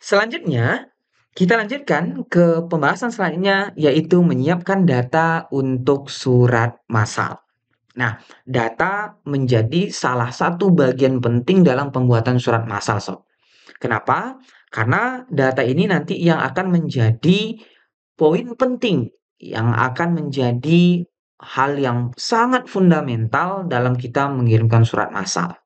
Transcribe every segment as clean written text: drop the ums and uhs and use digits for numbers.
Selanjutnya, kita lanjutkan ke pembahasan selanjutnya, yaitu menyiapkan data untuk surat massal. Nah, data menjadi salah satu bagian penting dalam pembuatan surat massal, Sob. Kenapa? Karena data ini nanti yang akan menjadi poin penting, yang akan menjadi hal yang sangat fundamental dalam kita mengirimkan surat massal.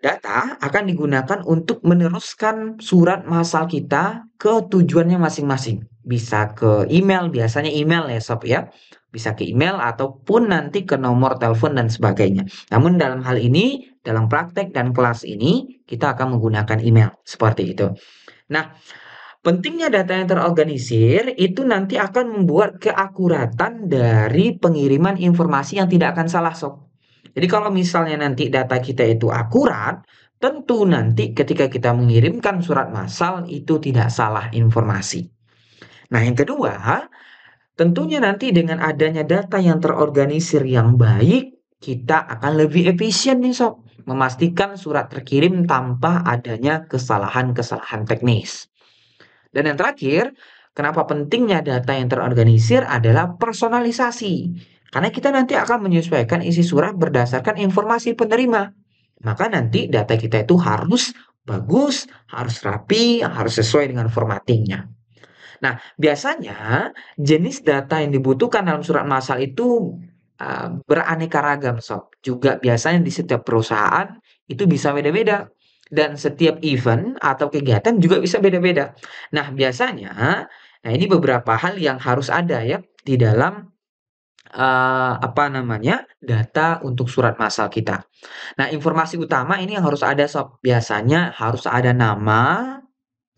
Data akan digunakan untuk meneruskan surat massal kita ke tujuannya masing-masing. Bisa ke email, biasanya email ya Sob ya. Bisa ke email ataupun nanti ke nomor telepon dan sebagainya. Namun dalam hal ini, dalam praktek dan kelas ini, kita akan menggunakan email. Seperti itu. Nah, pentingnya data yang terorganisir itu nanti akan membuat keakuratan dari pengiriman informasi yang tidak akan salah, Sob. Jadi kalau misalnya nanti data kita itu akurat, tentu nanti ketika kita mengirimkan surat massal itu tidak salah informasi. Nah, yang kedua, tentunya nanti dengan adanya data yang terorganisir yang baik, kita akan lebih efisien nih Sob, memastikan surat terkirim tanpa adanya kesalahan-kesalahan teknis. Dan yang terakhir, kenapa pentingnya data yang terorganisir adalah personalisasi. Karena kita nanti akan menyesuaikan isi surat berdasarkan informasi penerima. Maka nanti data kita itu harus bagus, harus rapi, harus sesuai dengan formattingnya. Nah, biasanya jenis data yang dibutuhkan dalam surat massal itu beraneka ragam, Sob. Juga biasanya di setiap perusahaan itu bisa beda-beda. Dan setiap event atau kegiatan juga bisa beda-beda. Nah, biasanya, nah ini beberapa hal yang harus ada ya di dalam apa namanya, data untuk surat massal kita. Nah, informasi utama ini yang harus ada, Sob. Biasanya harus ada nama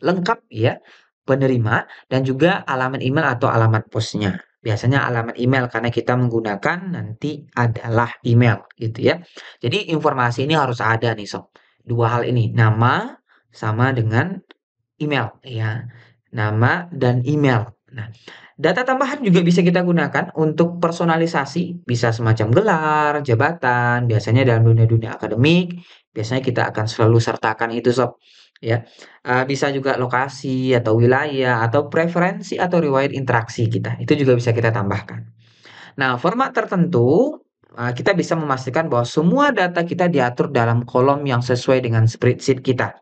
lengkap ya, penerima dan juga alamat email atau alamat posnya. Biasanya alamat email karena kita menggunakan nanti adalah email gitu ya. Jadi informasi ini harus ada nih Sob. Dua hal ini, nama sama dengan email ya. Nama dan email. Nah, data tambahan juga bisa kita gunakan untuk personalisasi, bisa semacam gelar, jabatan, biasanya dalam dunia-dunia akademik, biasanya kita akan selalu sertakan itu Sob, ya. Bisa juga lokasi atau wilayah atau preferensi atau riwayat interaksi kita, itu juga bisa kita tambahkan. Nah, format tertentu, kita bisa memastikan bahwa semua data kita diatur dalam kolom yang sesuai dengan spreadsheet kita.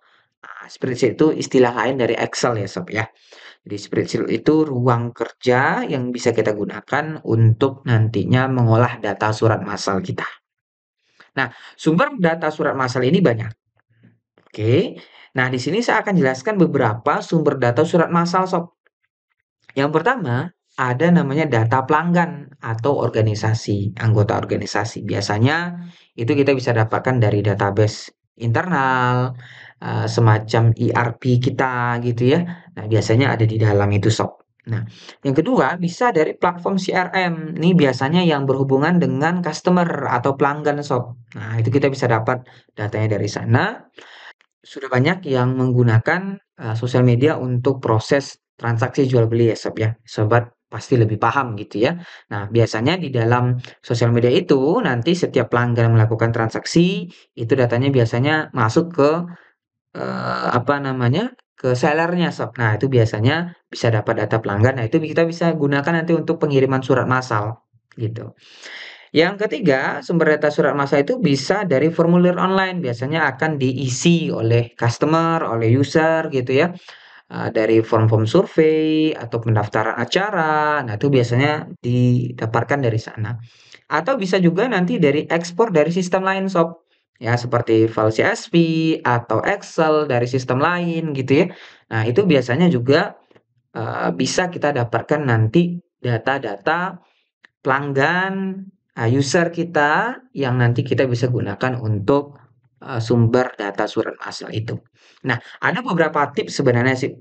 Spreadsheet itu istilah lain dari Excel ya Sob ya. Jadi spreadsheet itu ruang kerja yang bisa kita gunakan untuk nantinya mengolah data surat massal kita. Nah, sumber data surat massal ini banyak. Oke. Nah, di sini saya akan jelaskan beberapa sumber data surat massal, Sob. Yang pertama, ada namanya data pelanggan atau organisasi, anggota organisasi. Biasanya itu kita bisa dapatkan dari database internal, semacam ERP kita gitu ya. Nah, biasanya ada di dalam itu, Sob. Nah, yang kedua bisa dari platform CRM. Ini biasanya yang berhubungan dengan customer atau pelanggan, Sob. Nah, itu kita bisa dapat datanya dari sana. Sudah banyak yang menggunakan, sosial media untuk proses transaksi jual beli ya, Sob, ya. Sobat pasti lebih paham gitu ya. Nah, biasanya di dalam sosial media itu nanti setiap pelanggan melakukan transaksi, itu datanya biasanya masuk ke, apa namanya, ke sellernya Sob. Nah, itu biasanya bisa dapat data pelanggan. Nah, itu kita bisa gunakan nanti untuk pengiriman surat massal, gitu. Yang ketiga, sumber data surat massal itu bisa dari formulir online, biasanya akan diisi oleh customer, oleh user gitu ya, dari form-form survei atau pendaftaran acara. Nah, itu biasanya didapatkan dari sana. Atau bisa juga nanti dari ekspor dari sistem lain, Sob. Ya, seperti file CSV atau Excel dari sistem lain gitu ya. Nah, itu biasanya juga, bisa kita dapatkan nanti data-data pelanggan, user kita yang nanti kita bisa gunakan untuk, sumber data surat massal itu. Nah, ada beberapa tips sebenarnya sih,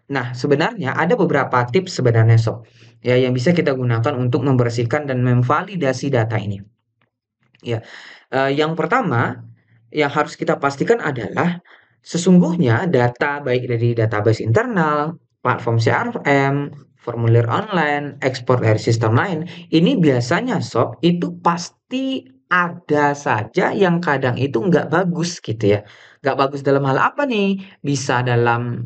nah sebenarnya ada beberapa tips sebenarnya Sob, ya yang bisa kita gunakan untuk membersihkan dan memvalidasi data ini. Ya, yang pertama yang harus kita pastikan adalah sesungguhnya data baik dari database internal, platform CRM, formulir online, ekspor dari sistem lain, ini biasanya Sob, itu pasti ada saja yang kadang itu nggak bagus gitu ya. Nggak bagus dalam hal apa nih? Bisa dalam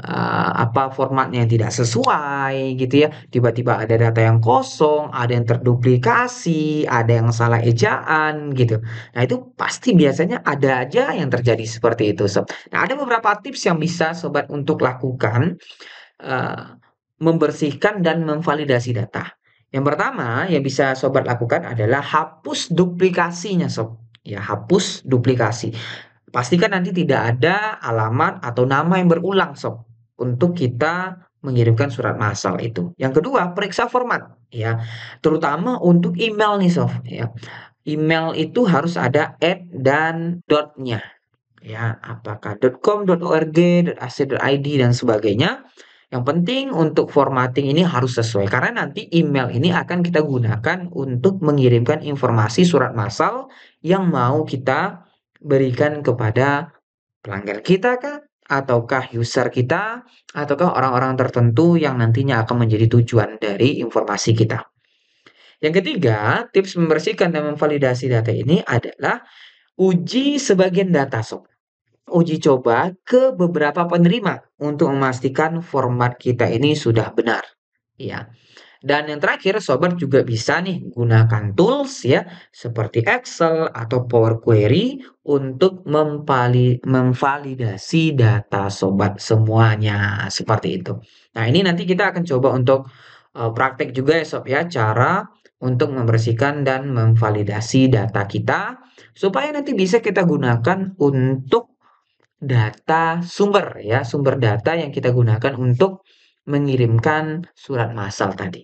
apa formatnya yang tidak sesuai gitu ya. Tiba-tiba ada data yang kosong, ada yang terduplikasi, ada yang salah ejaan gitu. Nah, itu pasti biasanya ada aja yang terjadi seperti itu, Sob. Nah, ada beberapa tips yang bisa sobat untuk lakukan eee, membersihkan dan memvalidasi data. Yang pertama yang bisa sobat lakukan adalah hapus duplikasinya, Sob. Ya, hapus duplikasi. Pastikan nanti tidak ada alamat atau nama yang berulang, Sob, untuk kita mengirimkan surat massal itu. Yang kedua, periksa format, ya, terutama untuk email nih, Sob, ya. Email itu harus ada dan dot-nya, ya, apakah .com, .org, .ac.id dan sebagainya. Yang penting untuk formatting ini harus sesuai karena nanti email ini akan kita gunakan untuk mengirimkan informasi surat massal yang mau kita berikan kepada pelanggan kita kah? Ataukah user kita? Ataukah orang-orang tertentu yang nantinya akan menjadi tujuan dari informasi kita? Yang ketiga, tips membersihkan dan memvalidasi data ini adalah uji sebagian data, Sob. Uji coba ke beberapa penerima untuk memastikan format kita ini sudah benar. Ya. Dan yang terakhir, sobat juga bisa nih gunakan tools ya seperti Excel atau Power Query untuk memvalidasi data sobat semuanya seperti itu. Nah, ini nanti kita akan coba untuk praktek juga ya sob ya cara untuk membersihkan dan memvalidasi data kita supaya nanti bisa kita gunakan untuk data sumber ya, sumber data yang kita gunakan untuk mengirimkan surat massal tadi.